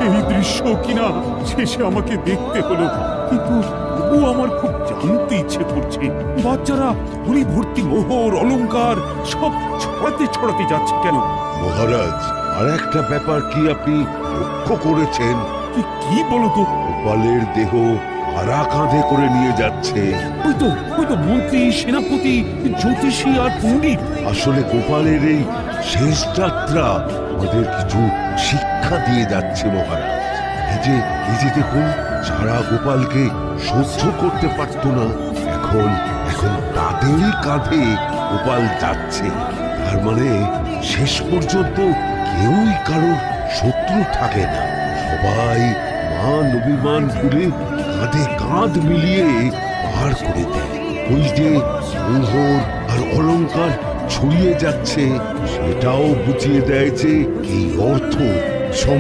এই দৃশ্য কিনা শেষে আমাকে দেখতে হলো, কিন্তু তবু আমার খুব জানতে ইচ্ছে করছে বাচ্চারা ঝুড়ি ভর্তি মোহর অলংকার সব ছড়াতে ছড়াতে যাচ্ছে কেন? মহারাজ, আর একটা ব্যাপার কি আপনি লক্ষ্য করেছেন? কি বলো তো? গোপালের দেহ আরা কাঁধে করে নিয়ে যাচ্ছে। ওই তো মন্ত্রী, সেনাপতি, জ্যোতিষী আর পণ্ডিত। আসলে গোপালের এই শেষ যাত্রা আমাদের কিছু শিক্ষা দিয়ে যাচ্ছে মহারাজ। এই যে দেখুন, যারা গোপালকে সহ্য করতে পারত না, এখন এখন তাদেরই কাঁধে গোপাল যাচ্ছে। তার মানে শেষ পর্যন্ত কেউই কারোর শত্রু থাকে না, সবাই মান অভিমান ভুলে কাঁধে কাঁধ মিলিয়ে পার করে দেয়। ওই যে মোহর আর অলংকার ছড়িয়ে যাচ্ছে, সেটাও বুঝিয়ে দেয় যে এই অর্থ